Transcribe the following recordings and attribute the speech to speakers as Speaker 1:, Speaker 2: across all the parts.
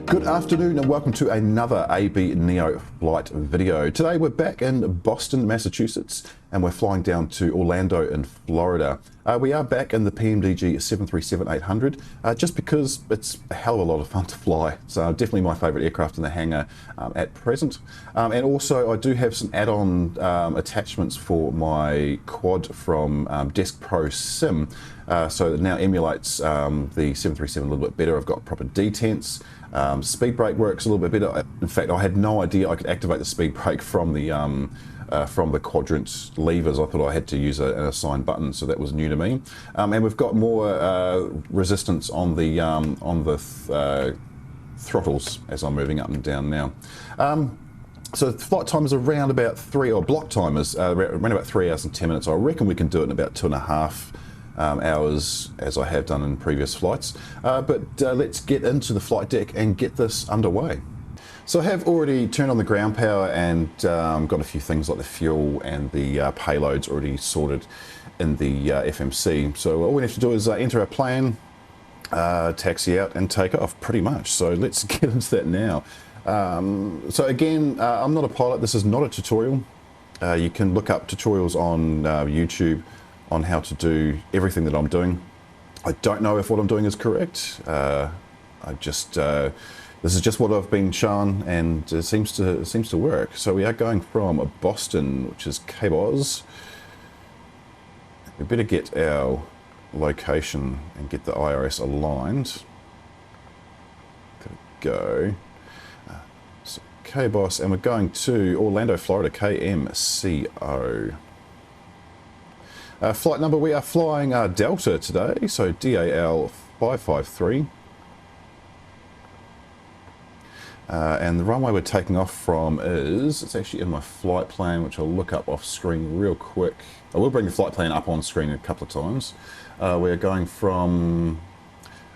Speaker 1: Good afternoon and welcome to another AB Neo flight video. Today we're back in Boston, Massachusetts, and we're flying down to Orlando in Florida. We are back in the PMDG 737-800 just because it's a hell of a lot of fun to fly. It's definitely my favourite aircraft in the hangar at present. And also I do have some add-on attachments for my quad from Desk Pro Sim. So it now emulates the 737 a little bit better. I've got proper detents. Speed brake works a little bit better. In fact, I had no idea I could activate the speed brake from the Quadrant levers. I thought I had to use an assigned button, so that was new to me. And we've got more resistance on the throttles as I'm moving up and down now. So the flight time is around about block time is around about 3 hours and 10 minutes. I reckon we can do it in about 2.5 hours, as I have done in previous flights. But let's get into the flight deck and get this underway. So I have already turned on the ground power and got a few things like the fuel and the payloads already sorted in the FMC. So all we have to do is enter our plane, taxi out and take off pretty much. So let's get into that now. So again, I'm not a pilot. This is not a tutorial. You can look up tutorials on YouTube on how to do everything that I'm doing. I don't know if what I'm doing is correct. This is just what I've been shown, and it seems to work. So we are going from Boston, which is KBOS. We better get our location and get the IRS aligned. There we go. So KBOS, and we're going to Orlando, Florida, KMCO. Flight number, we are flying Delta today, so DAL 553. And the runway we're taking off from it's actually in my flight plan, which I'll look up off screen real quick. I will bring the flight plan up on screen a couple of times. We're going from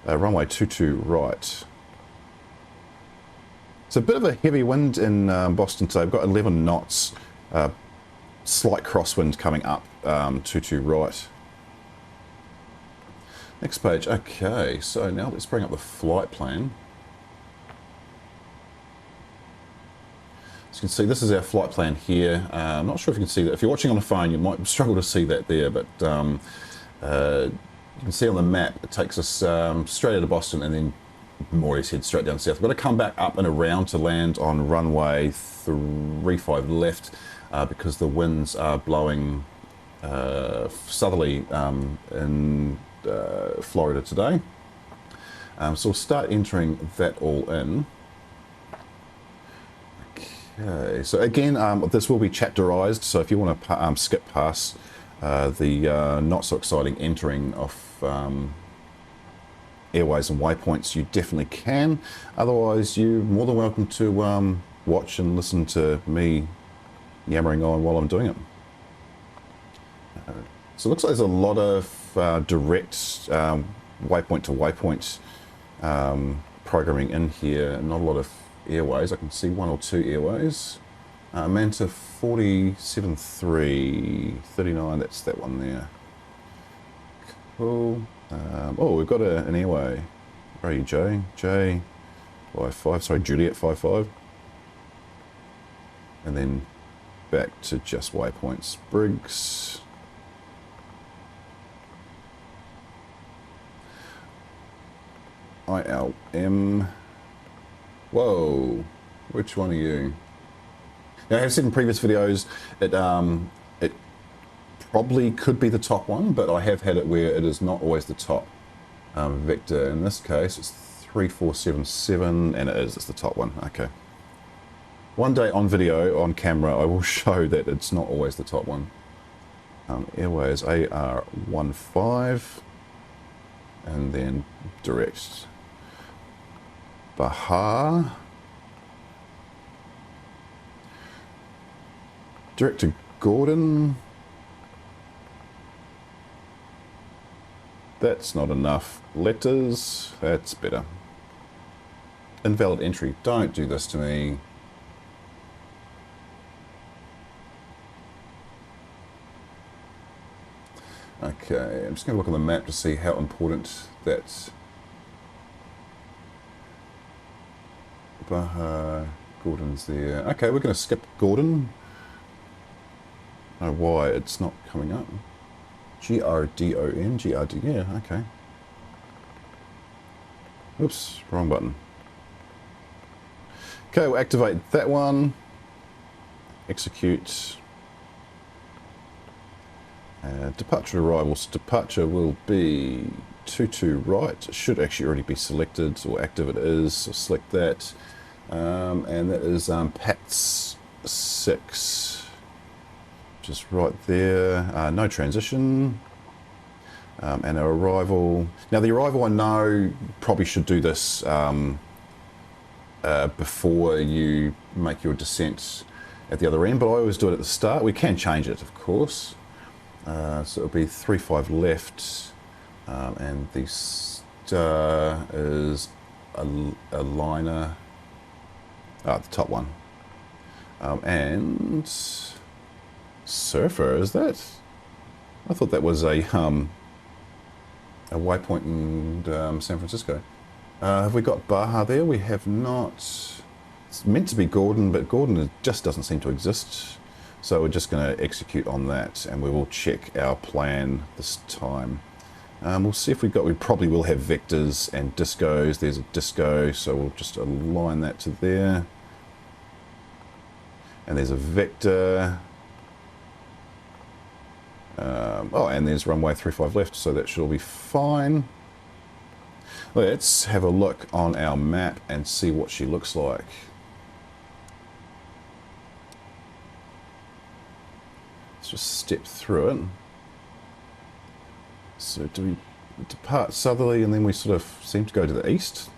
Speaker 1: runway 22 right. It's a bit of a heavy wind in Boston today. We've got 11 knots. Slight crosswind coming up, 22 right. Next page. Okay, so now let's bring up the flight plan. As you can see, this is our flight plan here. I'm not sure if you can see that. If you're watching on a phone, you might struggle to see that there, but you can see on the map, it takes us straight out of Boston and then more or less head straight down south. We've got to come back up and around to land on runway 35 left. Because the winds are blowing southerly in Florida today. So we'll start entering that all in. Okay, so again, this will be chapterized, so if you want to skip past the not so exciting entering of airways and waypoints, you definitely can. Otherwise, you're more than welcome to watch and listen to me yammering on while I'm doing it. So it looks like there's a lot of direct waypoint to waypoint programming in here, not a lot of airways. I can see 1 or 2 airways. Manta 47.3, 39, that's that one there. Cool. Oh, we've got an airway. Where are you, J 55, sorry, Juliet 55. And then back to just waypoints. Briggs. ILM. Whoa, which one are you? Now, I have said in previous videos that it probably could be the top one, but I have had it where it is not always the top vector. In this case, it's 3477, and it is. It's the top one. Okay. One day on video, on camera, I will show that it's not always the top one. Airways AR15, and then direct. Baja. Direct to Gordon. That's not enough letters. That's better. Invalid entry. Don't do this to me. Okay, I'm just going to look on the map to see how important that Baja, Gordon's there. Okay, we're going to skip Gordon. I don't know why it's not coming up. Grdon, Grd, yeah, okay. Oops, wrong button. Okay, we'll activate that one. Execute. Departure arrivals. Departure will be 22 right. It should actually already be selected, or active it is. So select that. And that is PATS 6. Just right there. No transition. And our arrival. Now the arrival, I know, probably should do this before you make your descent at the other end, but I always do it at the start. We can change it, of course. So it'll be 35 left, and the star is a liner. The top one. And surfer, is that? I thought that was a waypoint in San Francisco. Have we got Baja there? We have not. It's meant to be Gordon, but Gordon just doesn't seem to exist. So we're just going to execute on that, and we will check our plan this time. We'll see if we've got, we probably will have vectors and discos. There's a disco, so we'll just align that to there. And there's a vector. Oh, and there's runway 35 left, so that should all be fine. Let's have a look on our map and see what she looks like. Let's just step through it. So do we depart southerly and then we sort of seem to go to the east?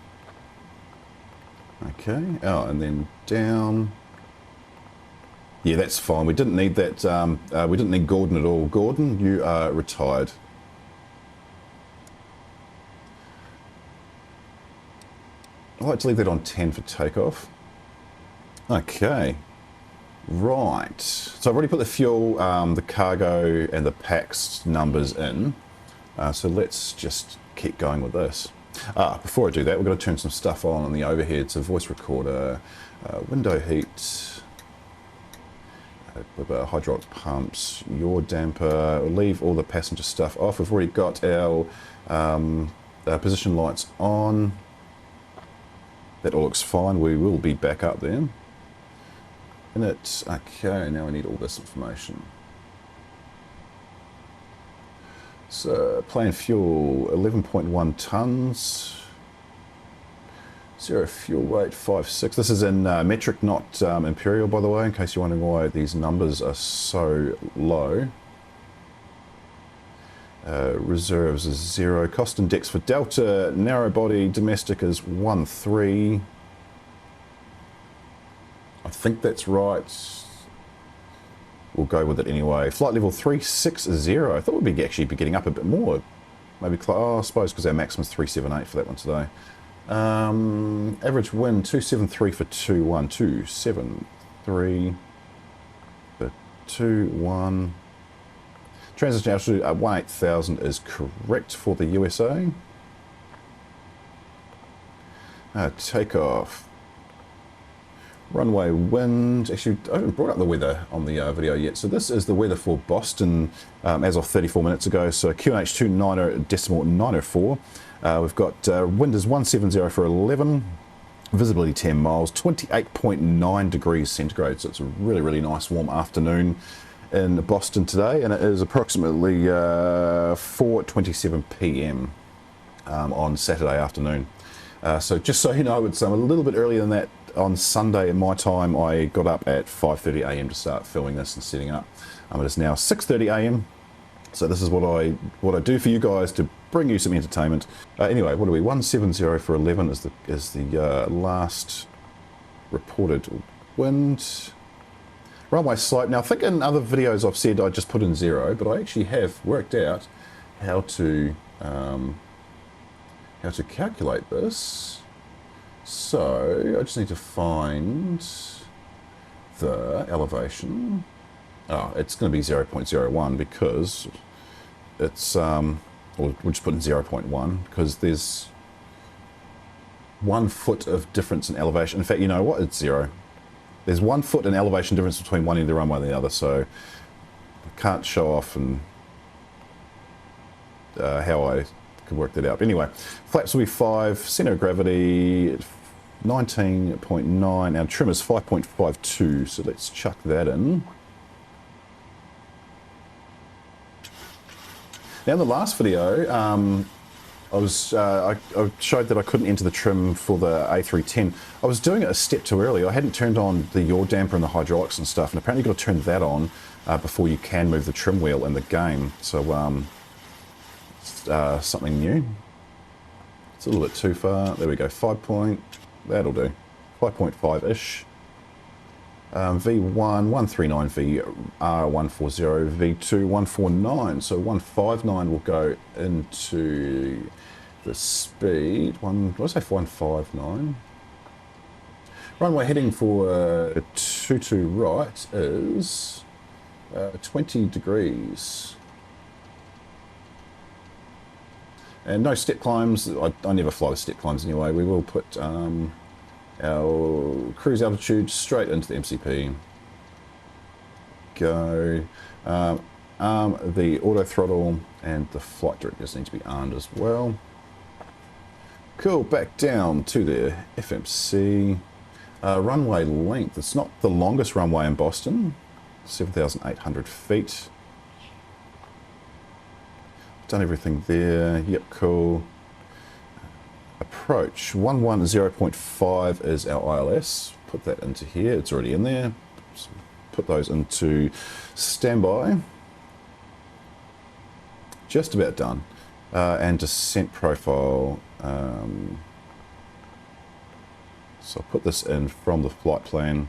Speaker 1: Okay, oh, and then down. Yeah, that's fine. We didn't need that. We didn't need Gordon at all. Gordon, you are retired. I like to leave that on 10 for takeoff. Okay. Right. So I've already put the fuel, the cargo, and the PAX numbers in. So let's just keep going with this. Before I do that, we're going to turn some stuff on the overhead. So voice recorder, window heat, hydraulic pumps, yaw damper. We'll leave all the passenger stuff off. We've already got our position lights on. That all looks fine. We will be back up there. And it's okay. Now we need all this information. So plane fuel 11.1 tons. Zero fuel weight 5.6. This is in metric, not imperial, by the way, in case you're wondering why these numbers are so low. Reserves is 0. Cost index for Delta, narrow body, domestic is 1.3. I think that's right. We'll go with it anyway. Flight level 360. I thought we'd be actually getting up a bit more. Maybe, I suppose because our maximum is 378 for that one today. Average wind 273 for 2-1. 273 for 2-1. Transition altitude 18,000 is correct for the USA. Takeoff. Runway wind. Actually, I haven't brought up the weather on the video yet. So this is the weather for Boston as of 34 minutes ago. So QNH 290.904. We've got wind is 170 for 11. Visibility 10 miles. 28.9 degrees centigrade. So it's a really, really nice warm afternoon in Boston today, and it is approximately 4:27 p.m. On Saturday afternoon. So just so you know, it's a little bit earlier than that on Sunday in my time. I got up at 5:30 a.m. to start filming this and setting up. It is now 6:30 a.m. So this is what I do for you guys to bring you some entertainment. Anyway, what are we? 170 for 11 is the last reported wind. Runway slope. Now I think in other videos I've said I just put in 0, but I actually have worked out how to calculate this. So I just need to find the elevation. Oh, it's going to be 0.01 because it's or we'll just put in 0.1 because there's 1 foot of difference in elevation. In fact, you know what? It's 0. There's 1 foot in elevation difference between one end of the runway and the other, so I can't show off and how I could work that out. But anyway, flaps will be 5, center of gravity 19.9, our trim is 5.52, so let's chuck that in. Now in the last video, I showed that I couldn't enter the trim for the A310. I was doing it a step too early. I hadn't turned on the yaw damper and the hydraulics and stuff, and apparently you've got to turn that on before you can move the trim wheel in the game. So something new. It's a little bit too far. There we go. That'll do. 5.5-ish. V1 139, VR140, V2 149. So 159 will go into the speed. What did I say? 159. Runway heading for 22 right is 20 degrees. And no step climbs. I never fly with step climbs anyway. We will put our cruise altitude straight into the MCP. Go. The auto throttle and the flight directors need to be armed as well. Cool. Back down to the FMC. Runway length. It's not the longest runway in Boston. 7,800 feet. Done everything there. Yep, cool. Approach 110.5 is our ILS. Put that into here. It's already in there. So put those into standby. Just about done. And descent profile. So I'll put this in from the flight plan.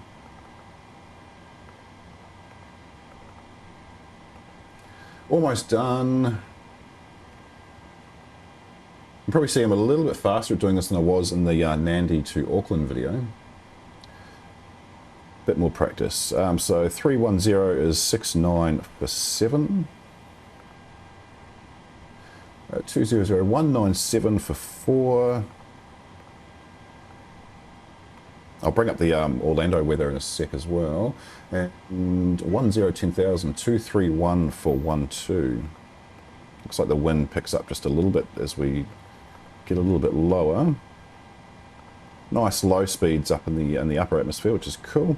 Speaker 1: Almost done. You can probably see I'm a little bit faster at doing this than I was in the Nandi to Auckland video. Bit more practice. So 310 is 69 for 7. 200 197 for 4. I'll bring up the Orlando weather in a sec as well. And 10,000 231 for 12. Looks like the wind picks up just a little bit as we get a little bit lower. Nice low speeds up in the upper atmosphere, which is cool.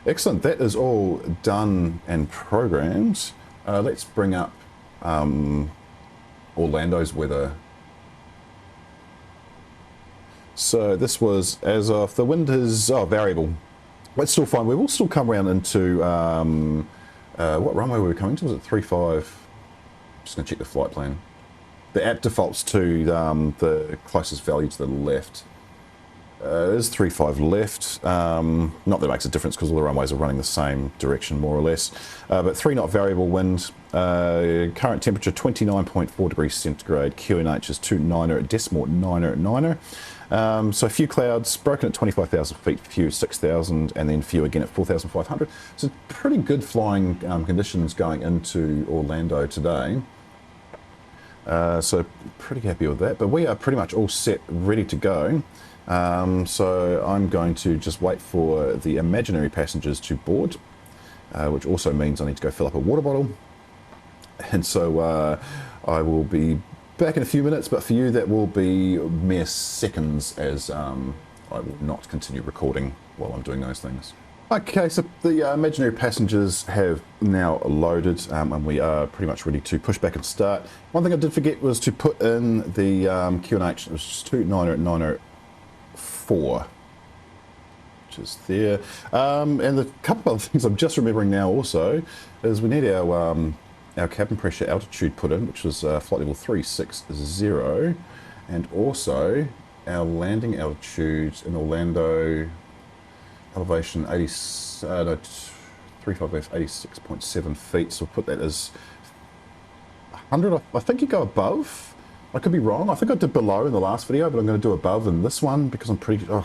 Speaker 1: Excellent. That is all done and programmed. Let's bring up Orlando's weather. So this was as of the wind is variable. That's still fine. We will still come around into what runway were we coming to? Was it 35? Just going to check the flight plan. The app defaults to the closest value to the left. It is 35 left. Not that it makes a difference because all the runways are running the same direction more or less. But 3 knot variable wind. Current temperature 29.4 degrees centigrade. QNH is 29er at decimal 9er. So a few clouds, broken at 25,000 feet, few 6,000, and then few again at 4,500. So pretty good flying conditions going into Orlando today. So pretty happy with that. But we are pretty much all set, ready to go. So I'm going to just wait for the imaginary passengers to board, which also means I need to go fill up a water bottle. And so I will be back in a few minutes, but for you that will be mere seconds, as I will not continue recording while I'm doing those things. Okay, so the imaginary passengers have now loaded, and we are pretty much ready to push back and start. One thing I did forget was to put in the QNH. It was just 29er at 904, which is there. And a couple of other things I'm just remembering now also is we need our cabin pressure altitude put in, which was flight level 360, and also our landing altitude in Orlando, elevation 86.7 feet. So we'll put that as 100. I think you go above. I could be wrong. I think I did below in the last video, but I'm going to do above in this one because I'm pretty. I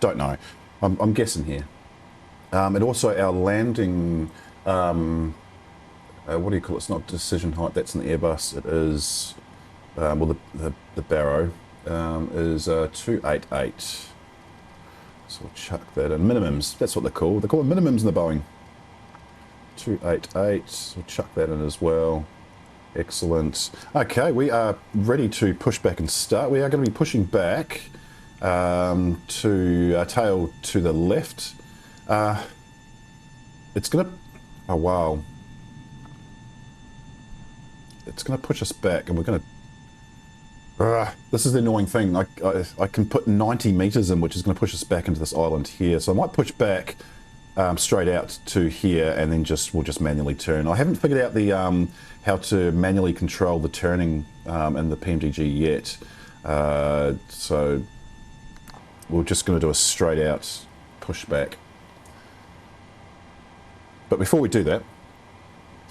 Speaker 1: don't know. I'm guessing here. And also our landing. What do you call it? It's not decision height. That's an Airbus. It is well, the barrow is 288. So we'll chuck that in. Minimums, that's what they're called. They call it minimums in the Boeing. 288, we'll chuck that in as well. Excellent. Okay, we are ready to push back and start. We are going to be pushing back to tail to the left. It's going to... Oh, wow. It's going to push us back, and we're going to... this is the annoying thing. I can put 90 meters in, which is going to push us back into this island here. So I might push back straight out to here, and then we'll just manually turn. I haven't figured out the how to manually control the turning in the PMDG yet. So we're just going to do a straight out pushback. But before we do that,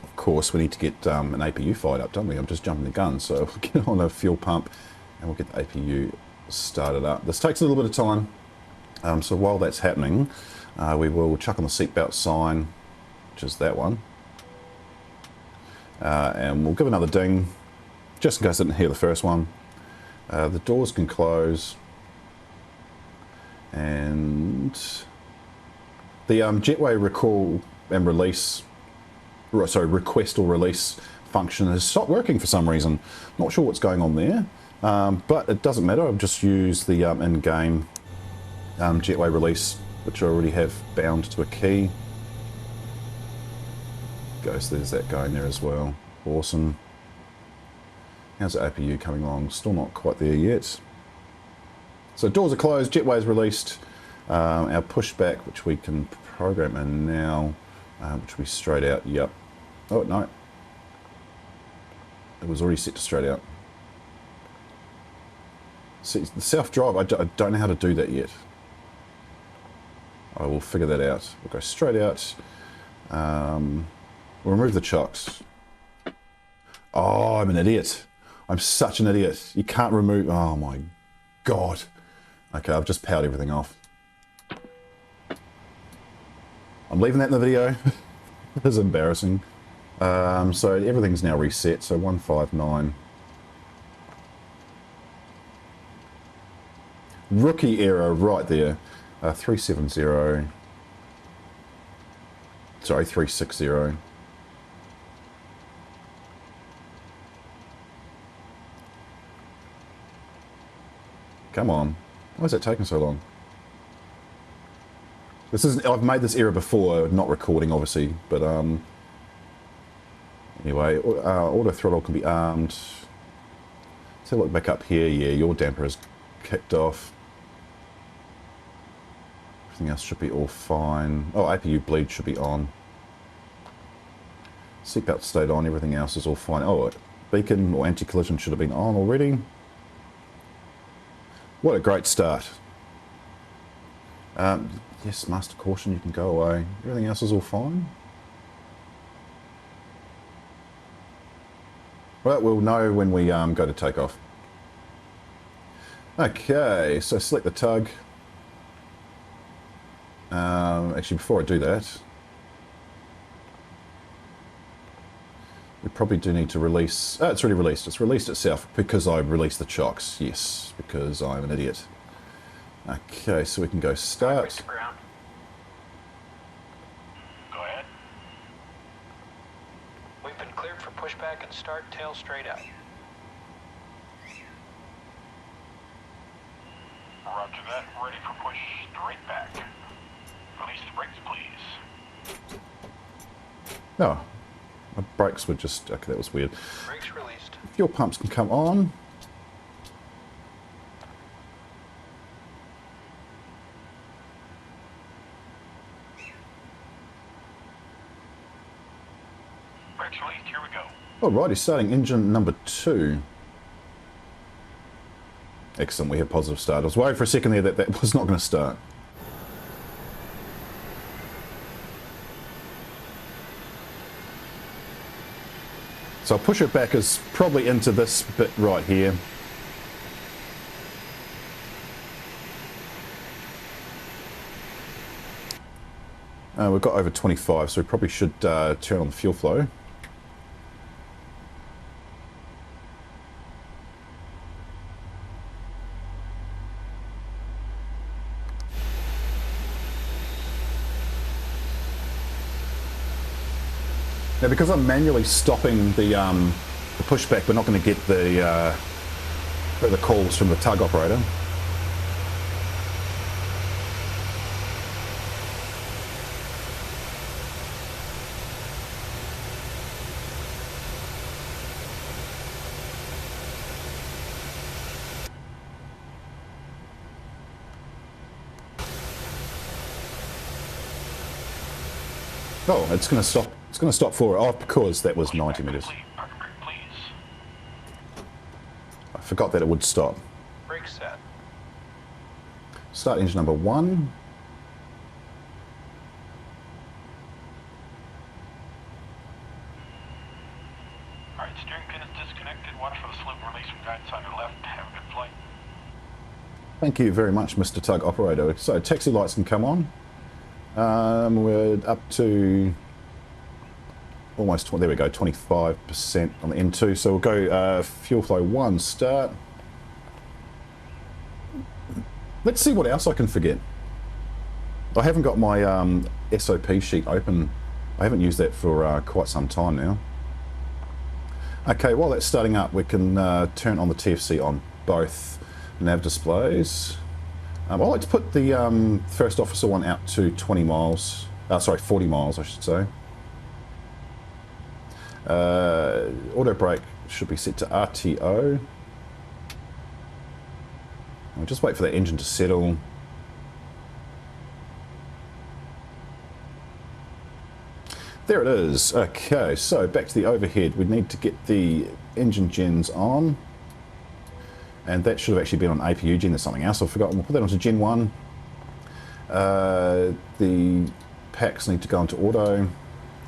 Speaker 1: of course, we need to get an APU fired up, don't we? I'm just jumping the gun, so we'll get on a fuel pump and we'll get the APU started up. This takes a little bit of time, so while that's happening, we will chuck on the seatbelt sign, which is that one, and we'll give another ding, just in case I didn't hear the first one. The doors can close, and the jetway recall and release, sorry, request or release function has stopped working for some reason. Not sure what's going on there, but it doesn't matter. I've just used the in-game jetway release, which I already have bound to a key. So there's that going there as well. Awesome. How's the APU coming along? Still not quite there yet. So doors are closed, jetway is released. Our pushback, which we can program in now, which will be straight out. Yep. Oh, no. It was already set to straight out. See, the self-drive, I don't know how to do that yet. I will figure that out. We'll go straight out. We'll remove the chocks. Oh, I'm an idiot. I'm such an idiot. You can't remove... Oh, my God. Okay, I've just powered everything off. I'm leaving that in the video. This is embarrassing. So everything's now reset. So 159. Rookie error right there. 370. Sorry, 360. Come on. Why is that taking so long? I've made this error before, not recording obviously, but anyway, auto throttle can be armed. Let's have a look back up here. Yeah, your damper is kicked off. Everything else should be all fine. Oh, APU bleed should be on. Seatbelt stayed on, everything else is all fine. Oh, beacon or anti-collision should have been on already. What a great start. Yes, master caution, you can go away. Everything else is all fine. Well, we'll know when we go to take off. Okay, so select the tug. Actually, before I do that, we probably do need to release... Oh, it's already released. It's released itself because I released the chocks. Yes, because I'm an idiot. Okay, so we can go start.
Speaker 2: Go ahead. We've been cleared for pushback and start, tail straight out. Roger that. Ready for push straight back. Release the brakes, please.
Speaker 1: No, my brakes were just... Okay, that was weird.
Speaker 2: Brakes released.
Speaker 1: Fuel pumps can come on.
Speaker 2: Brakes released, here we go.
Speaker 1: Alrighty, starting engine number 2. Excellent, we have positive start. I was worried for a second there that that was not going to start. So I'll push it back as probably into this bit right here. We've got over 25, so we probably should turn on the fuel flow. Now, because I'm manually stopping the pushback, we're not going to get the calls from the tug operator. Oh, it's going to stop. It's going to stop for. Oh, because that was 90 meters. I forgot that it would stop.
Speaker 2: Brake set.
Speaker 1: Start engine number 1.
Speaker 2: Alright, steering pin is disconnected. Watch for the slip release from guidance on your left. Have a good flight.
Speaker 1: Thank you very much, Mr. Tug Operator. So taxi lights can come on. We're up to almost, there we go, 25% on the N2. So we'll go fuel flow 1, start. Let's see what else I can forget. I haven't got my SOP sheet open. I haven't used that for quite some time now. Okay, while that's starting up, we can turn on the TFC on both nav displays. I like to put the first officer one out to 20 miles, sorry, 40 miles I should say. Auto brake should be set to RTO. I'll just wait for the engine to settle. There it is. Okay, so back to the overhead. We need to get the engine gens on. And that should have actually been on APU gen or something else. I've forgotten. We'll put that onto Gen 1. The packs need to go into auto.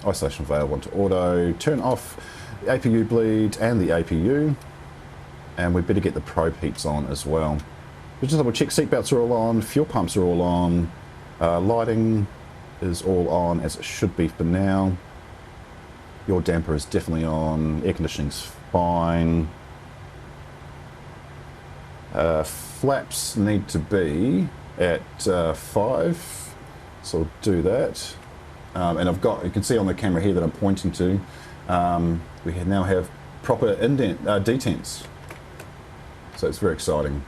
Speaker 1: Isolation valve onto auto. Turn off the APU bleed and the APU. And we better get the probe heats on as well. We'll just double check seatbelts are all on. Fuel pumps are all on. Lighting is all on as it should be for now. Your damper is definitely on. Air conditioning's fine. Flaps need to be at 5, so I'll do that. And I've got, you can see on the camera here that I'm pointing to, we now have proper detents. So it's very exciting.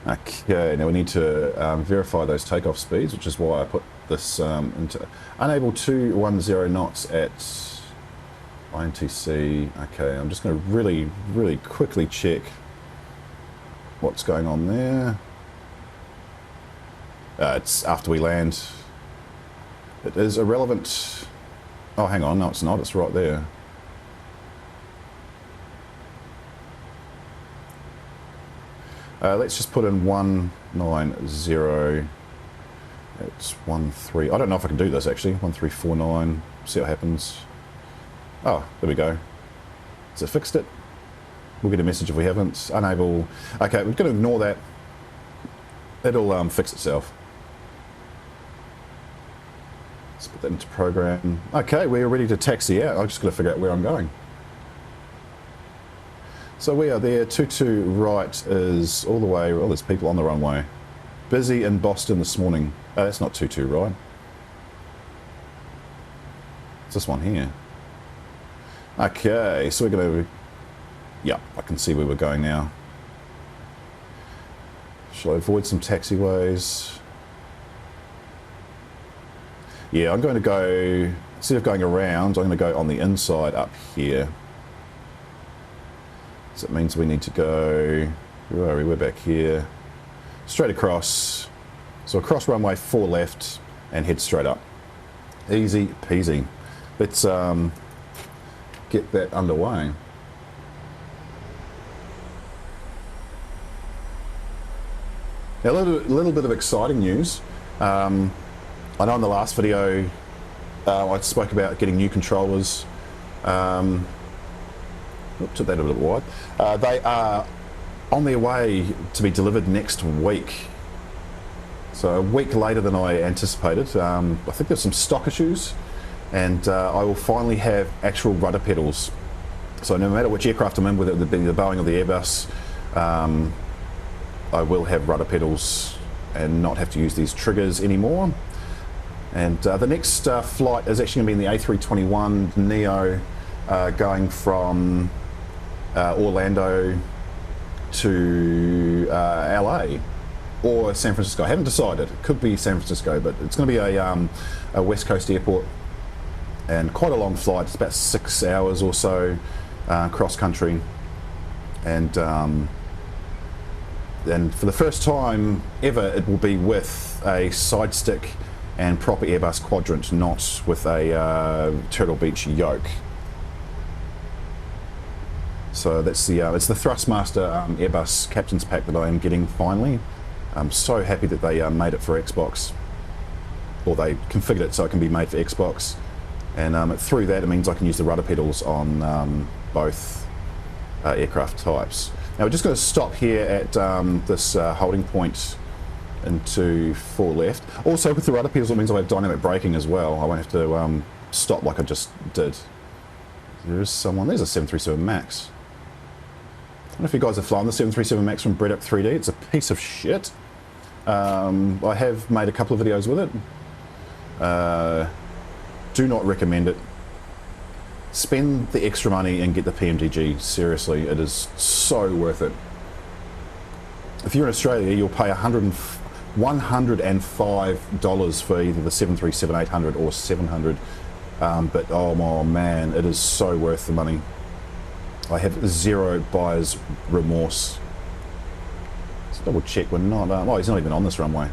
Speaker 1: Okay, now we need to verify those takeoff speeds, which is why I put this into unable 210 knots at INTC. Okay, I'm just going to really quickly check what's going on there. It's after we land. It is irrelevant. Oh, hang on, no it's not, it's right there. Let's just put in 190. It's 13. I don't know if I can do this actually. 1349. See what happens. Oh, there we go. Has it fixed it? We'll get a message if we haven't. Unable. Okay, we're going to ignore that. It'll fix itself. Let's put that into program. Okay, we're ready to taxi out. I've just got to figure out where I'm going. So we are there. 22 right is all the way. Oh, there's people on the runway. Busy in Boston this morning. Oh, that's not 22 right. It's this one here. Okay, so we're going to... Yeah, I can see where we're going now. Shall I avoid some taxiways? Yeah, I'm going to go, instead of going around, I'm going to go on the inside up here. So it means we need to go, where are we? We're back here. Straight across. So across runway 4 left and head straight up. Easy peasy. Let's get that underway. Now, a little bit of exciting news. I know in the last video I spoke about getting new controllers. Took that a little wide. They are on their way to be delivered next week. So a week later than I anticipated. I think there's some stock issues, and I will finally have actual rudder pedals. So no matter which aircraft I'm in, whether it be the Boeing or the Airbus, I will have rudder pedals and not have to use these triggers anymore. And the next flight is actually going to be in the A321neo going from Orlando to LA or San Francisco. I haven't decided. It could be San Francisco, but it's going to be a West Coast airport and quite a long flight. It's about 6 hours or so cross country. And for the first time ever, it will be with a side stick and proper Airbus Quadrant, not with a Turtlebeach Yoke. So that's it's the Thrustmaster Airbus Captain's Pack that I am getting finally. I'm so happy that they made it for Xbox, or they configured it so it can be made for Xbox. And through that, it means I can use the rudder pedals on both aircraft types. Now we're just going to stop here at this holding point into 4 left. Also with the rudder pedals, it means I have dynamic braking as well. I won't have to stop like I just did. There's someone, there's a 737 MAX. I don't know if you guys have flown the 737 MAX from Bread Up 3D. It's a piece of shit. I have made a couple of videos with it. Do not recommend it. Spend the extra money and get the PMDG. Seriously, it is so worth it. If you're in Australia, you'll pay $105 for either the 737-800 or 700. But oh man, it is so worth the money. I have zero buyer's remorse. Let's double check we're not, oh, he's not even on this runway.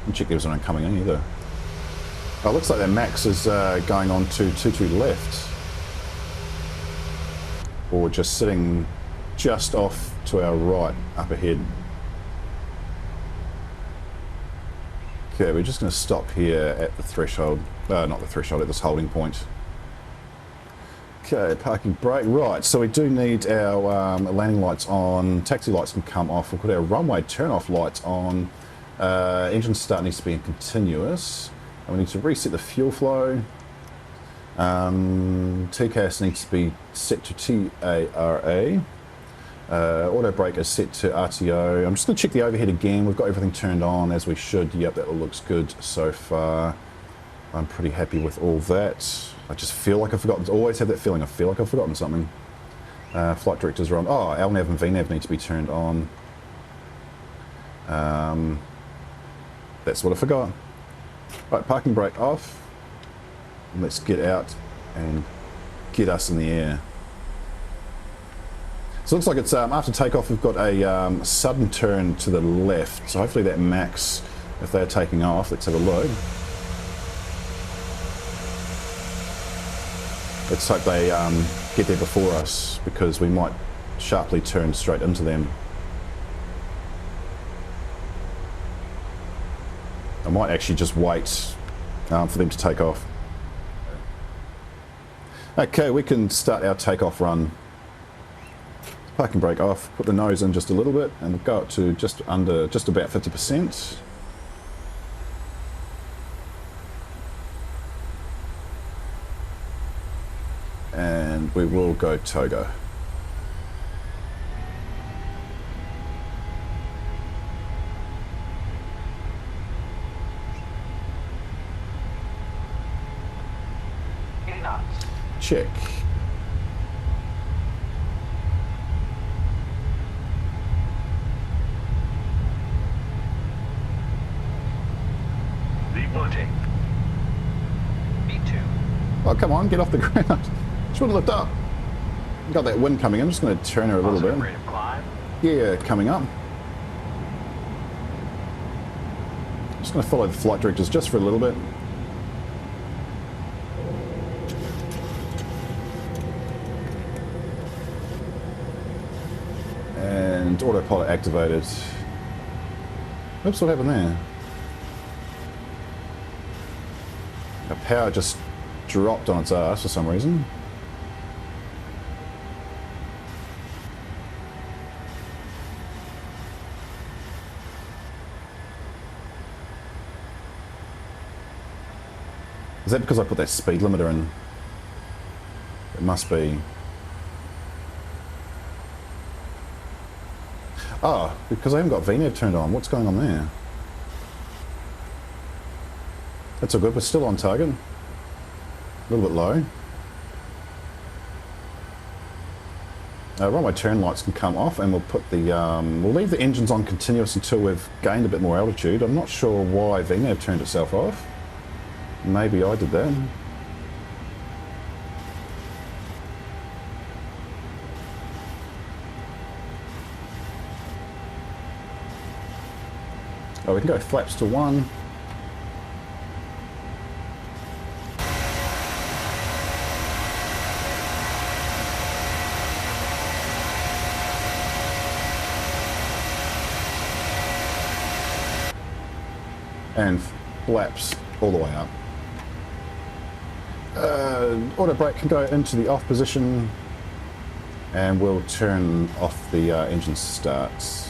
Speaker 1: Didn't check there was anyone coming in either. Oh, it looks like that Max is going on to 22 left. Or just sitting just off to our right, up ahead. Okay, we're just going to stop here at the threshold. Not the threshold, at this holding point. Okay, parking brake. Right, so we do need our landing lights on. Taxi lights can come off. We'll put our runway turn-off lights on. Engine start needs to be in continuous. And we need to reset the fuel flow. TCAS needs to be set to TARA. Auto brake is set to RTO. I'm just going to check the overhead again. We've got everything turned on as we should. Yep, that all looks good so far. I'm pretty happy with all that. I just feel like I've forgotten. I always have that feeling. I feel like I've forgotten something. Flight directors are on. Oh, LNAV and VNAV need to be turned on. That's what I forgot. Right, parking brake off. And let's get out and get us in the air. So it looks like it's after takeoff we've got a sudden turn to the left. So hopefully that Max, if they're taking off, let's have a look. Let's hope they get there before us, because we might sharply turn straight into them. I might actually just wait for them to take off. Okay, we can start our takeoff run. Parking brake off, put the nose in just a little bit, and we'll go up to just about 50%. And we will go toga. Check.
Speaker 2: Deporting. B2.
Speaker 1: Oh, come on, get off the ground. Just want to lift up. Got that wind coming in. I'm just going to turn her a little bit.
Speaker 2: Rate of climb.
Speaker 1: Yeah, coming up. Just going to follow the flight directors just for a little bit. And autopilot activated. Oops, what happened there? The power just dropped on its ass for some reason. Is that because I put that speed limiter in? It must be. Oh, because I haven't got VNAV turned on. What's going on there? That's all good. We're still on target. A little bit low. Runway turn lights can come off, and we'll put the we'll leave the engines on continuous until we've gained a bit more altitude. I'm not sure why VNAV turned itself off. Maybe I did that. Oh, we can go flaps to 1. And flaps all the way up. Auto brake can go into the off position, and we'll turn off the engine starts.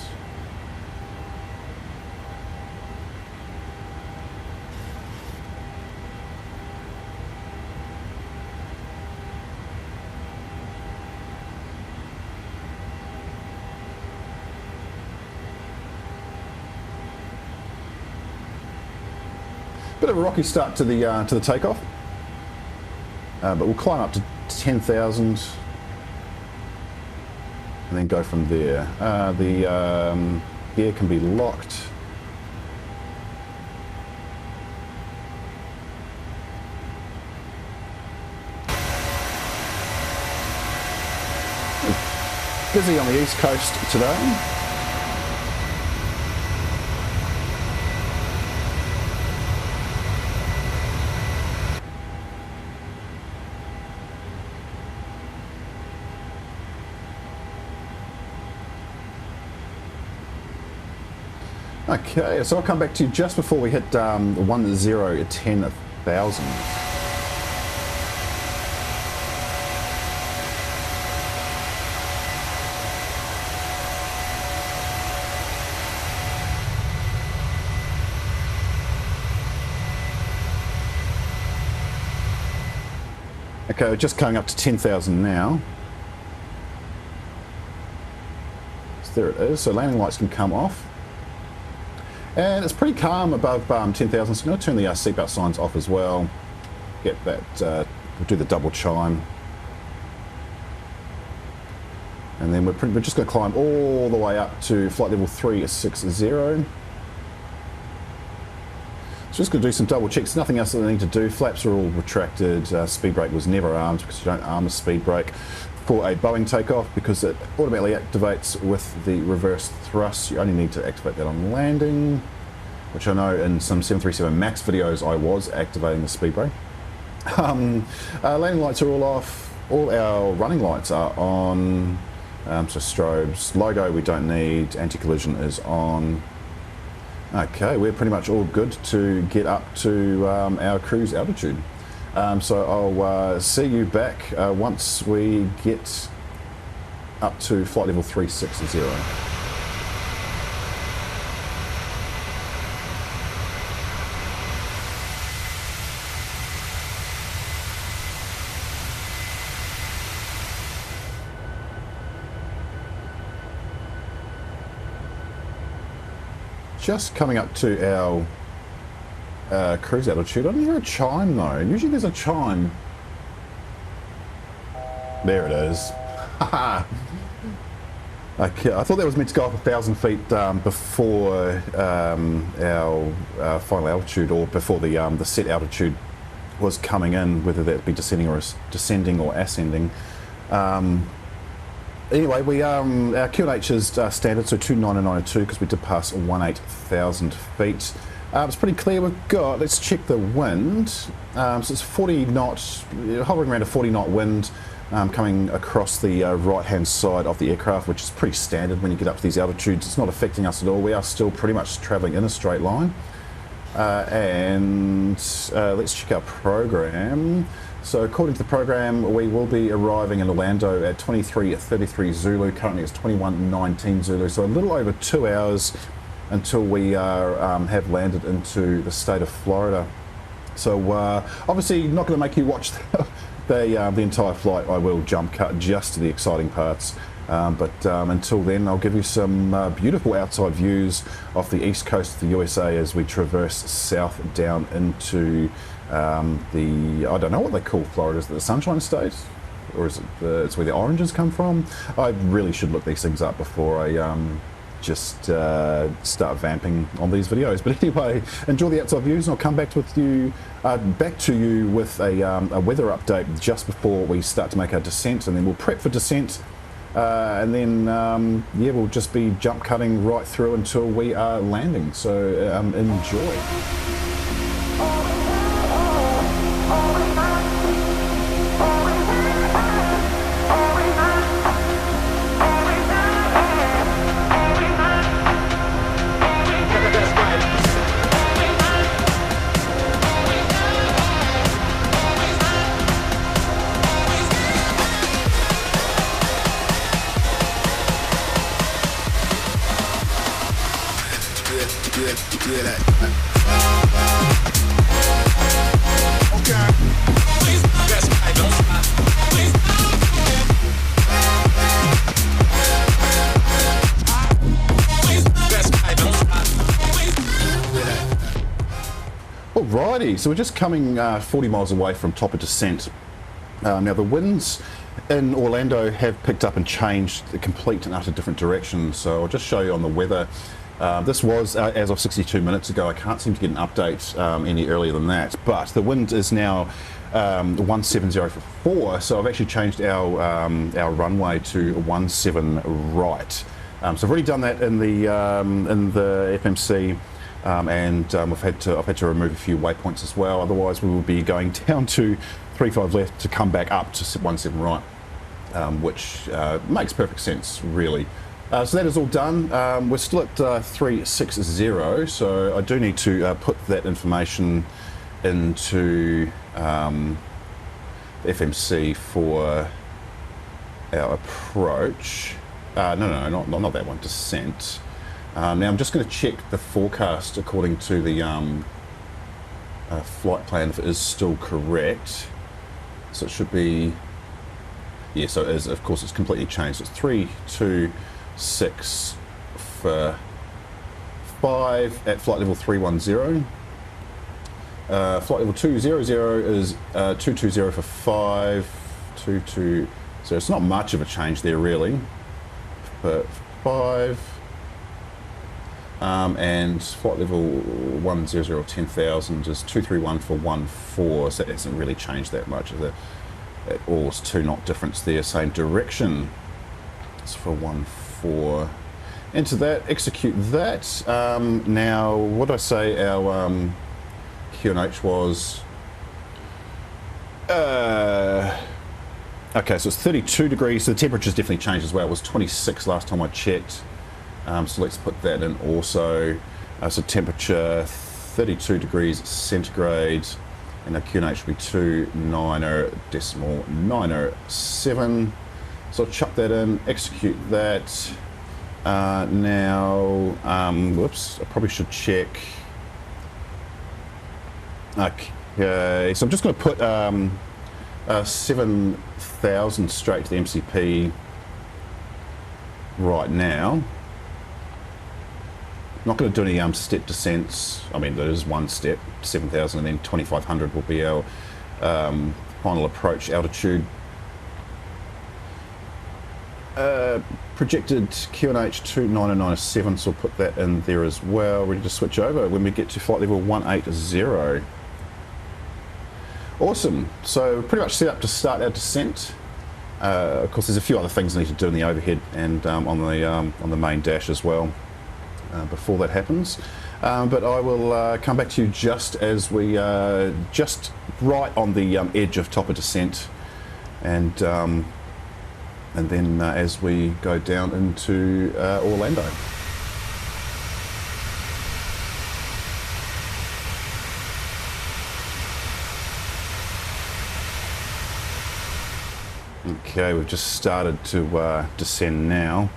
Speaker 1: Bit of a rocky start to the takeoff, but we'll climb up to 10,000 and then go from there. The gear can be locked. Busy on the east coast today. Okay, so I'll come back to you just before we hit 10,000. Okay, we're just coming up to 10,000 now. So there it is, so landing lights can come off. And it's pretty calm above 10,000, so I'm going to turn the seatbelt signs off as well. Get that, we'll do the double chime. And then we're just going to climb all the way up to flight level 360. So just going to do some double checks, nothing else that I need to do. Flaps are all retracted, speed brake was never armed because you don't arm a speed brake for a Boeing takeoff because it automatically activates with the reverse thrust. You only need to activate that on landing, which I know in some 737 MAX videos I was activating the speed brake. Landing lights are all off. All our running lights are on, so strobes. Logo we don't need, anti-collision is on. Okay, we're pretty much all good to get up to our cruise altitude. So I'll see you back once we get up to flight level 360. Just coming up to our cruise altitude. I didn't hear a chime though. Usually there's a chime. There it is. Okay, I thought that was meant to go up 1,000 feet before our final altitude, or before the set altitude was coming in, whether that be descending or ascending. Anyway, our QNH is standard, so 29902 because we did pass 18,000 feet. It's pretty clear. We've got, let's check the wind. So it's 40 knots, hovering around a 40 knot wind coming across the right hand side of the aircraft, which is pretty standard when you get up to these altitudes. It's not affecting us at all. We are still pretty much traveling in a straight line. Let's check our program. So according to the program, we will be arriving in Orlando at 23:33 Zulu. Currently it's 21:19 Zulu, so a little over 2 hours until we have landed into the state of Florida. So obviously not going to make you watch the entire flight. I will jump cut just to the exciting parts. But until then, I'll give you some beautiful outside views off the east coast of the USA as we traverse south down into I don't know what they call Florida. Is it the Sunshine State? Or is it it's where the oranges come from? I really should look these things up before I just start vamping on these videos. But anyway, enjoy the outside views, and I'll come back to you with a weather update just before we start to make our descent, and then we'll prep for descent. And then, yeah, we'll just be jump cutting right through until we are landing. So enjoy. Alrighty, so we're just coming 40 miles away from top of descent. Now the winds in Orlando have picked up and changed the complete and utter different direction, so I'll just show you on the weather. This was as of 62 minutes ago. I can't seem to get an update any earlier than that, but the wind is now 170 for 4, so I've actually changed our runway to 17 right. So I've already done that in the FMC. And I've had to remove a few waypoints as well. Otherwise, we will be going down to 35 left to come back up to 17 right, which makes perfect sense, really. So that is all done. We're still at 360, so I do need to put that information into the FMC for our approach. No, not that one, descent. Now I'm just going to check the forecast according to the flight plan if it is still correct. So it should be, yeah, so it is, of course it's completely changed. It's 326 for 5 at flight level 310. Flight level 200 is 220 for 5, 220. So it's not much of a change there really, but 5. And flight level 100 10,000 is 231 for 14, so that hasn't really changed that much at all. It's 2 knot difference there, same direction. It's for 14. Enter that, execute that. Now, what did I say our QNH was? Okay, so it's 32 degrees, so the temperature's definitely changed as well. It was 26 last time I checked. So let's put that in also. So temperature 32 degrees centigrade, and our QNH will be 290.907. So I'll chuck that in, execute that. Now, whoops, I probably should check. Okay, so I'm just going to put 7,000 straight to the MCP right now. Not going to do any step descents. I mean, there is one step, 7,000, and then 2,500 will be our final approach altitude. Projected QNH 290.907, so we'll put that in there as well. Ready to switch over when we get to flight level 180. Awesome. So pretty much set up to start our descent. Of course, there's a few other things I need to do in the overhead and on the main dash as well. Before that happens, but I will come back to you just as we just right on the edge of top of descent, and then as we go down into Orlando. Okay, we've just started to descend now.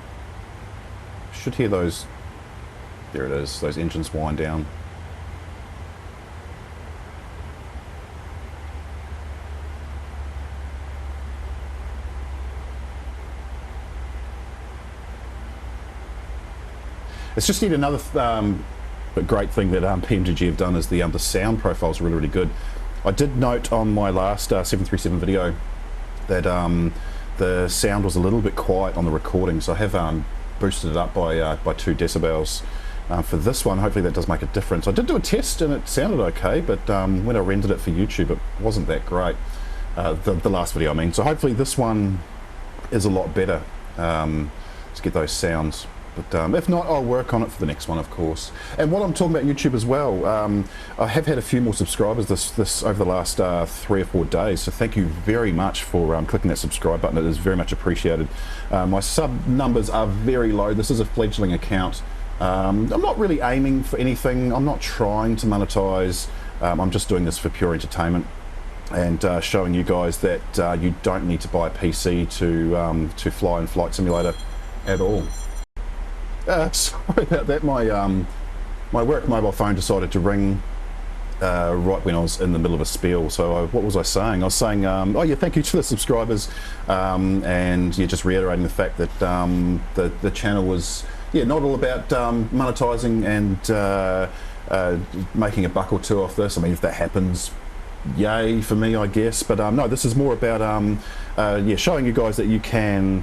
Speaker 1: Should hear those. There it is, those engines wind down. It's just yet another great thing that PMDG have done is the sound profile is really, really good. I did note on my last 737 video that the sound was a little bit quiet on the recording, so I have boosted it up by 2 decibels. For this one, hopefully that does make a difference. I did do a test and it sounded okay, but when I rendered it for YouTube, it wasn't that great. The last video, I mean. So hopefully this one is a lot better to get those sounds. But if not, I'll work on it for the next one, of course. And while I'm talking about YouTube as well, I have had a few more subscribers this over the last 3 or 4 days. So thank you very much for clicking that subscribe button. It is very much appreciated. My sub numbers are very low. This is a fledgling account. I'm not really aiming for anything. I'm not trying to monetize. I'm just doing this for pure entertainment and showing you guys that you don't need to buy a PC to fly in Flight Simulator at all. Sorry about that. My work mobile phone decided to ring right when I was in the middle of a spiel. So what was I saying? I was saying, oh yeah, thank you to the subscribers, and yeah, just reiterating the fact that the channel was not all about monetizing and making a buck or two off this. I mean, if that happens, yay for me, I guess. But no, this is more about showing you guys that you can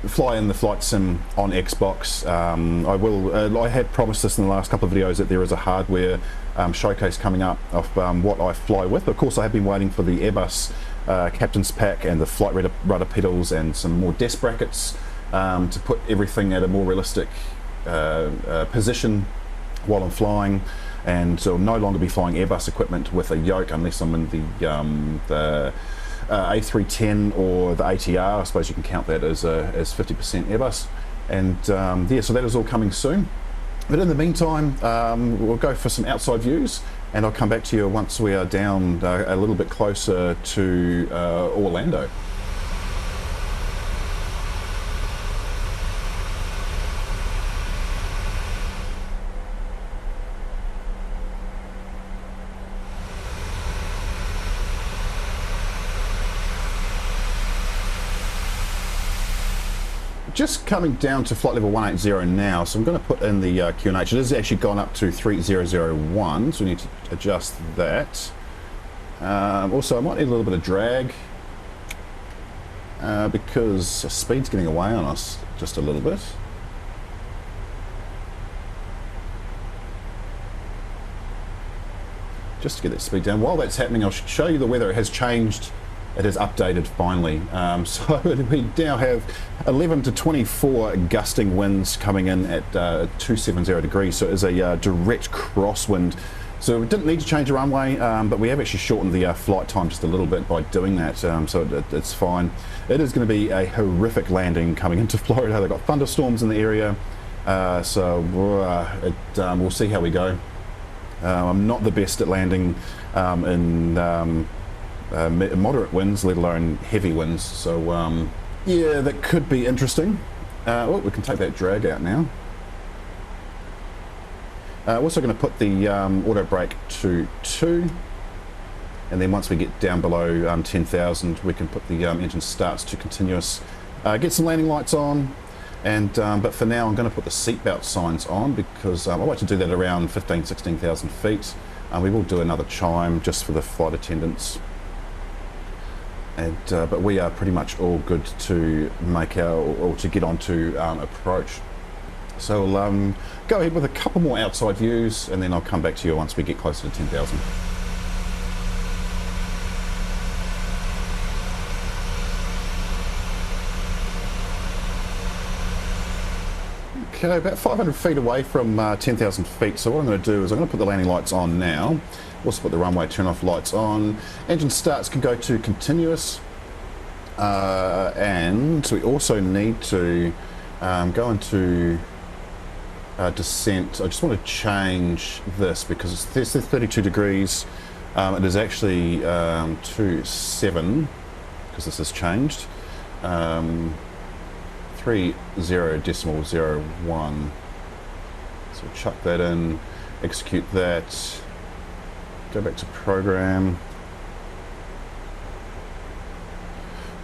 Speaker 1: fly in the flight sim on Xbox. I had promised this in the last couple of videos that there is a hardware showcase coming up of what I fly with. Of course, I have been waiting for the Airbus captain's pack and the flight rudder pedals and some more desk brackets to put everything at a more realistic position while I'm flying, and so I'll no longer be flying Airbus equipment with a yoke unless I'm in the A310 or the ATR. I suppose you can count that as 50% Airbus, and yeah, so that is all coming soon. But in the meantime, we'll go for some outside views, and I'll come back to you once we are down a little bit closer to Orlando. Just coming down to flight level 180 now, so I'm going to put in the QNH. It has actually gone up to 3001, so we need to adjust that. Also, I might need a little bit of drag because speed's getting away on us just a little bit. Just to get that speed down. While that's happening, I'll show you the weather. It has changed. It has updated finally. So we now have 11 to 24 gusting winds coming in at 270 degrees. So it is a direct crosswind. So we didn't need to change the runway, but we have actually shortened the flight time just a little bit by doing that. So it's fine. It is going to be a horrific landing coming into Florida. They've got thunderstorms in the area. We'll see how we go. I'm not the best at landing in moderate winds, let alone heavy winds, so yeah, that could be interesting. We can take that drag out now. Also going to put the auto brake to 2, and then once we get down below 10,000 we can put the engine starts to continuous, get some landing lights on, and but for now I'm going to put the seatbelt signs on because I like to do that around 16,000 feet. We will do another chime just for the flight attendants. And, but we are pretty much all good to make or to get onto approach. So we'll go ahead with a couple more outside views, and then I'll come back to you once we get closer to 10,000. Okay, about 500 feet away from 10,000 feet. So what I'm going to do is I'm going to put the landing lights on now. Also put the runway turn off lights on. Engine starts can go to continuous. And we also need to go into descent. I just want to change this because it's 32 degrees. It is actually 27 because this has changed. 30.01. So we'll chuck that in, execute that, go back to program.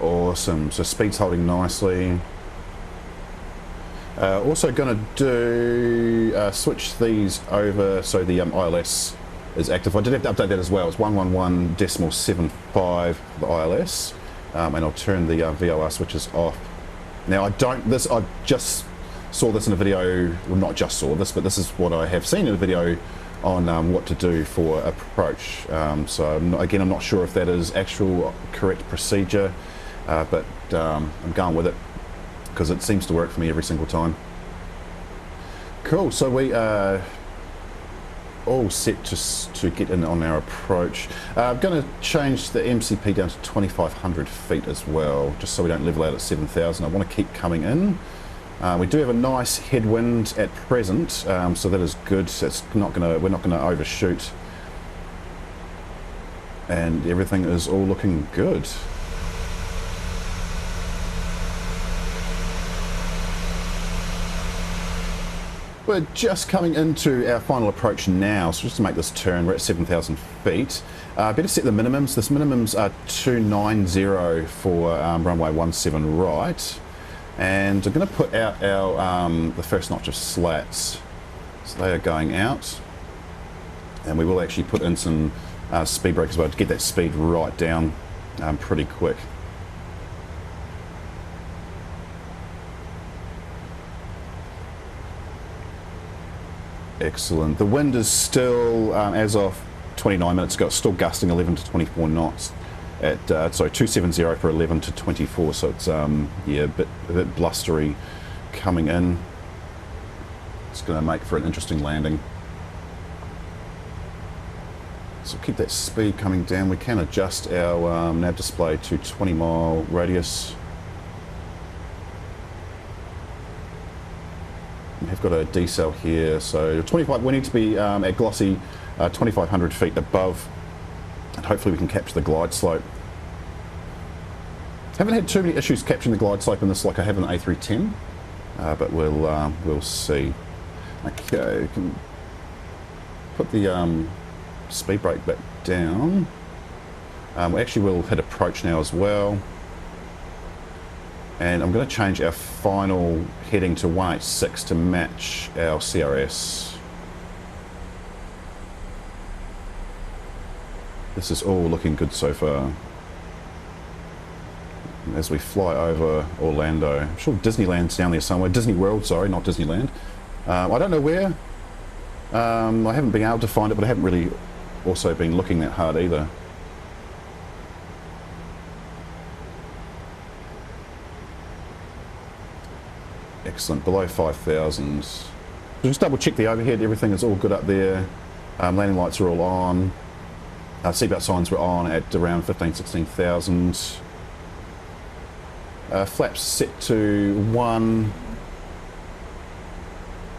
Speaker 1: Awesome, so speed's holding nicely. Also going to do switch these over so the ILS is active. I did have to update that as well. It's 111.75 for the ILS, and I'll turn the VOR switches off. Now I just saw this in a video, well not just saw this, but this is what I have seen in a video on what to do for approach. So I'm not sure if that is actual correct procedure, but I'm going with it because it seems to work for me every single time. Cool, so we are all set to get in on our approach. I'm going to change the MCP down to 2,500 feet as well, just so we don't level out at 7,000. I want to keep coming in. We do have a nice headwind at present, so that is good. We're not going to overshoot, and everything is all looking good. We're just coming into our final approach now, so just to make this turn, we're at 7,000 feet. Better set the minimums. This minimums are 290 for runway 17 right. And I'm going to put out our the first notch of slats. So they are going out. And we will actually put in some speed brake as well to get that speed right down pretty quick. Excellent. The wind is still, as of 29 minutes ago, it's still gusting 11 to 24 knots at, sorry, 270 for 11 to 24, so it's, yeah, a bit blustery coming in. It's going to make for an interesting landing. So keep that speed coming down. We can adjust our nav display to 20-mile radius. We have got a decel here, so 25. We need to be at glossy 2,500 feet above, and hopefully we can capture the glide slope. Haven't had too many issues capturing the glide slope in this like I have in the A310, but we'll see. Okay, we can put the speed brake back down. We actually will hit approach now as well. And I'm going to change our final heading to 186 to match our CRS. This is all looking good so far. As we fly over Orlando, I'm sure Disneyland's down there somewhere. Disney World, sorry, not Disneyland. I don't know where. I haven't been able to find it, but I haven't really also been looking that hard either. Excellent, below 5,000. So just double check the overhead, everything is all good up there. Landing lights are all on. Seatbelt signs were on at around 16,000. Flaps set to 1.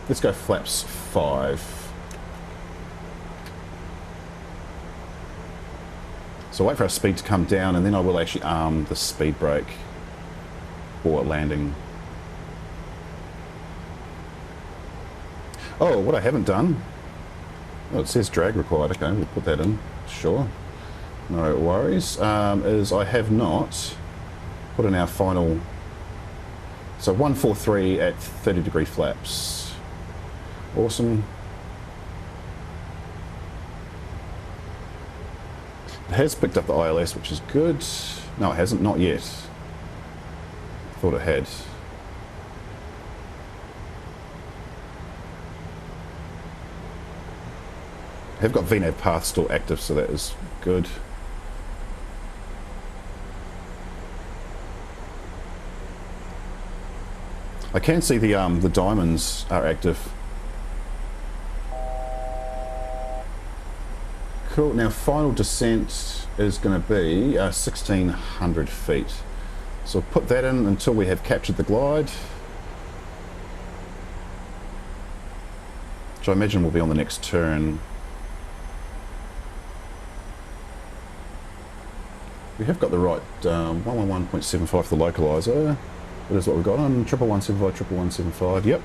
Speaker 1: Let's go flaps 5. So wait for our speed to come down, and then I will actually arm the speed brake for landing. Oh, what I haven't done, oh, it says drag required. Okay, we'll put that in, sure, no worries, is I have not put in our final, so 143 at 30-degree flaps. Awesome. It has picked up the ILS, which is good. No, it hasn't, not yet. Thought it had. Have got VNAV path still active, so that is good. I can see the diamonds are active. Cool. Now final descent is going to be 1,600 feet. So we'll put that in until we have captured the glide, which I imagine will be on the next turn. We have got the right 111.75 for the localizer. That is what we've got on 1175, 1175. Yep,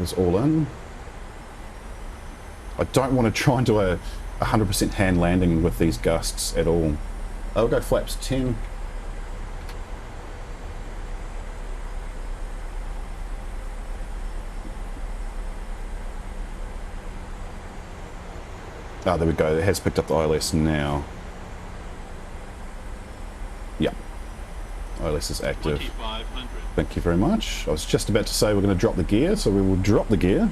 Speaker 1: it's all in. I don't want to try and do a 100% hand landing with these gusts at all. I'll go flaps 10. Ah, there we go. It has picked up the ILS now. Yep. ILS is active.
Speaker 3: 2500.
Speaker 1: Thank you very much. I was just about to say we're going to drop the gear, so we will drop the gear.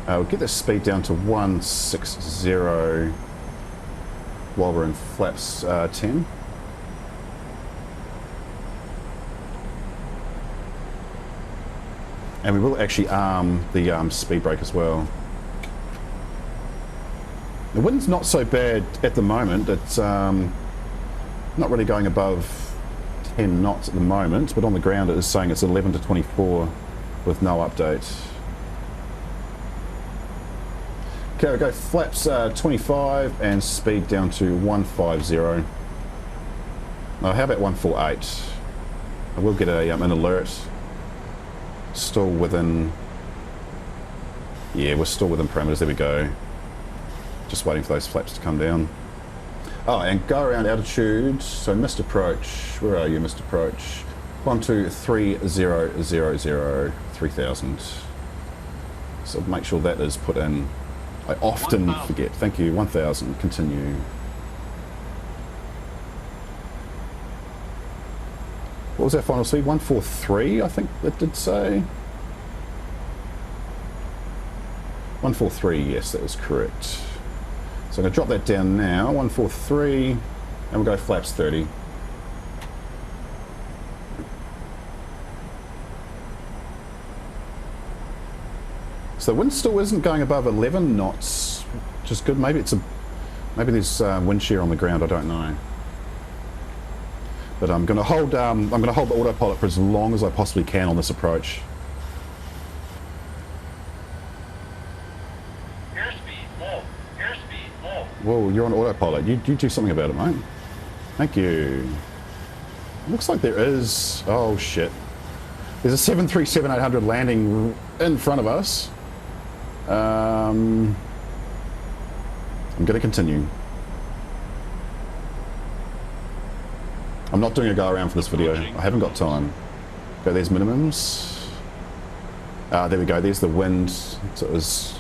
Speaker 1: We'll get the speed down to 160 while we're in flaps 10. And we will actually arm the speed brake as well. The wind's not so bad at the moment. It's not really going above 10 knots at the moment, but on the ground it is saying it's 11 to 24 with no update. Okay, we'll go flaps 25 and speed down to 150. Oh, how about 148? I will get an alert. Still within... Yeah, we're still within parameters. There we go. Just waiting for those flaps to come down. Oh, and go around altitude. So missed approach. Where are you, missed approach? 123,000, 3,000. So make sure that is put in. I often forget. Thank you. 1,000. Continue. What was our final speed? 143, I think it did say. 143, yes, that is correct. So I'm going to drop that down now. 143, and we'll go flaps 30. So the wind still isn't going above 11 knots, which is good. Maybe there's wind shear on the ground. I don't know. But I'm going to hold the autopilot for as long as I possibly can on this approach.
Speaker 2: Airspeed low. Airspeed low.
Speaker 1: Whoa, you're on autopilot. You do something about it, mate. Thank you. Looks like there is... Oh, shit. There's a 737-800 landing in front of us. I'm going to continue. I'm not doing a go around for this video. I haven't got time. Okay, there's minimums. There we go. There's the wind. So it was...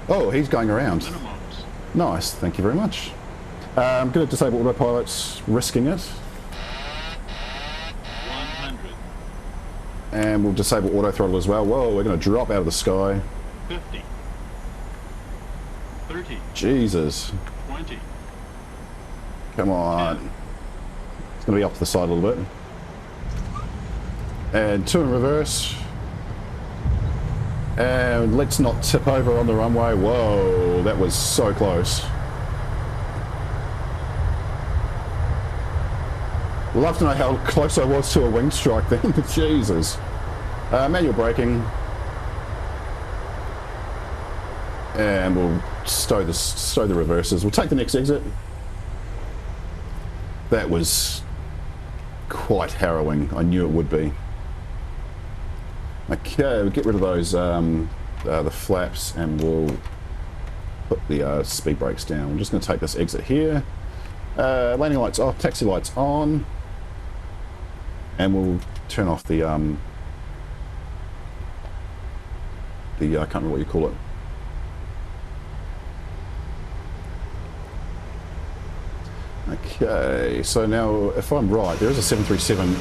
Speaker 1: Oh, he's going around.
Speaker 3: Minimums.
Speaker 1: Nice. Thank you very much. I'm going to disable autopilot, risking it.
Speaker 3: 100.
Speaker 1: And we'll disable auto throttle as well. Whoa, we're going to drop out of the sky.
Speaker 3: 50. 30.
Speaker 1: Jesus.
Speaker 3: 20.
Speaker 1: Come on.
Speaker 3: 10.
Speaker 1: It's going to be off to the side a little bit. And 2 in reverse. And let's not tip over on the runway. Whoa, that was so close. We'll love to know how close I was to a wing strike then. Jesus. Manual braking. And we'll stow the reverses. We'll take the next exit. That was quite harrowing. I knew it would be. Okay, we'll get rid of those the flaps, and we'll put the speed brakes down. I'm just going to take this exit here. Landing lights off, taxi lights on, and we'll turn off the I can't remember what you call it. Okay, so now if I'm right, there is a 737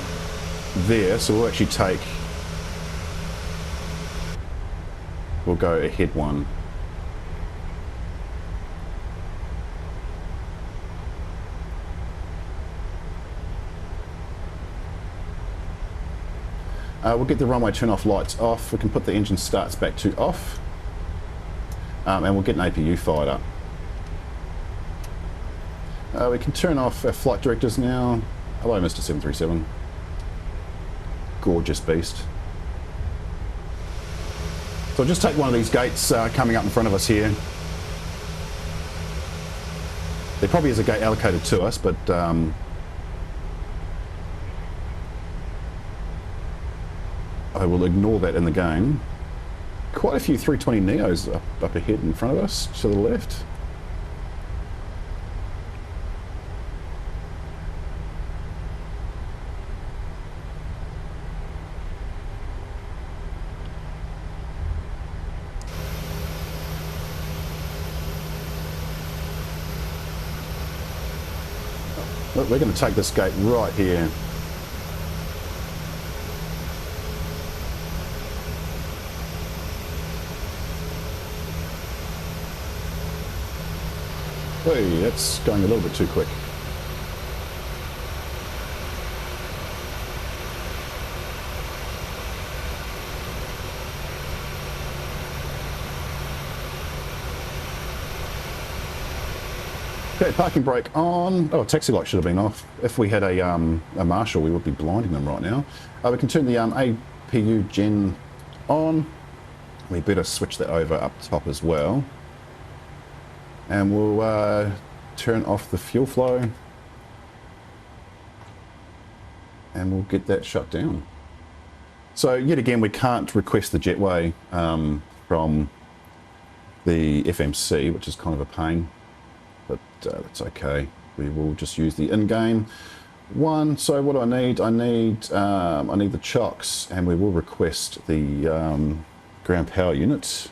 Speaker 1: there, so we'll actually take... We'll go ahead one. We'll get the runway turn off lights off. We can put the engine starts back to off. And we'll get an APU fired up. We can turn off our flight directors now. Hello, Mr. 737. Gorgeous beast. So I'll just take one of these gates coming up in front of us here. There probably is a gate allocated to us, but I will ignore that in the game. quite a few 320 Neos up ahead in front of us, to the left. Look, we're going to take this gate right here. Hey, that's going a little bit too quick. Okay, parking brake on. Oh, taxi light should have been off. If we had a marshal, we would be blinding them right now. We can turn the APU gen on. We better switch that over up top as well. And we'll turn off the fuel flow. And we'll get that shut down. So yet again, we can't request the jetway from the FMC, which is kind of a pain. But that's okay. We will just use the in-game one. So what I need the chocks, and we will request the ground power unit.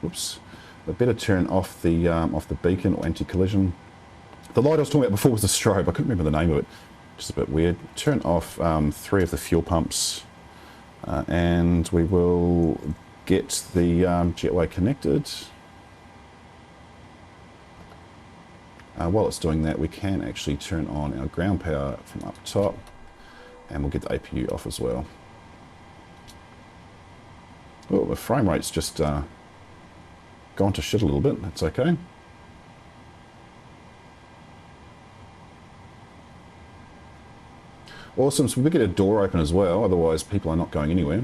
Speaker 1: Oops. I better turn off the beacon or anti-collision. The light I was talking about before was the strobe. I couldn't remember the name of it. Just a bit weird. Turn off 3 of the fuel pumps, and we will get the jetway connected. While it's doing that, we can actually turn on our ground power from up top, and we'll get the APU off as well. Oh, the frame rate's just gone to shit a little bit. That's okay. Awesome, so we get a door open as well, otherwise people are not going anywhere.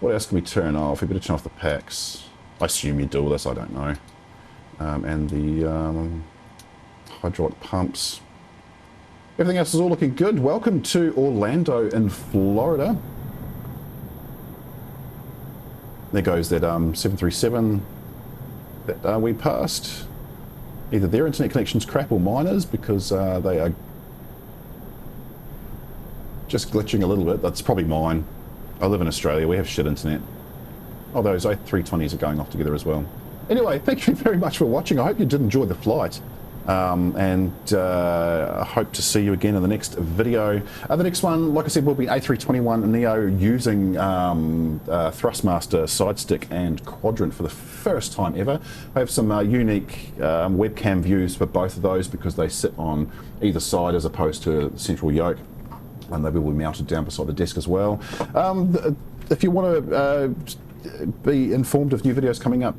Speaker 1: What else can we turn off? We better turn off the packs. I assume you do all this, I don't know. And the hydraulic pumps. Everything else is all looking good. Welcome to Orlando in Florida. There goes that 737 that we passed. Either their internet connection's crap or mine is, because they are just glitching a little bit. That's probably mine. I live in Australia, we have shit internet. Oh, those A320s are going off together as well. Anyway, thank you very much for watching. I hope you did enjoy the flight. I hope to see you again in the next video. The next one, like I said, will be A321neo using Thrustmaster side stick and Quadrant for the first time ever. I have some unique webcam views for both of those because they sit on either side as opposed to the central yoke. And they will be mounted down beside the desk as well. If you want to be informed of new videos coming up,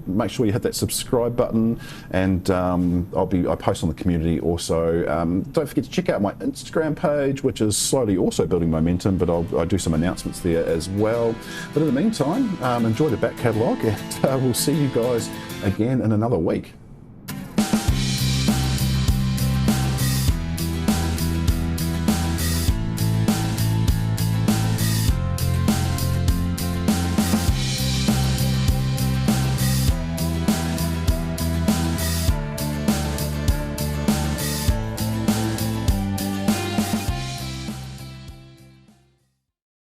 Speaker 1: make sure you hit that subscribe button, and I post on the community also. Don't forget to check out my Instagram page, which is slowly also building momentum, but I do some announcements there as well. But in the meantime, enjoy the back catalogue, and we'll see you guys again in another week.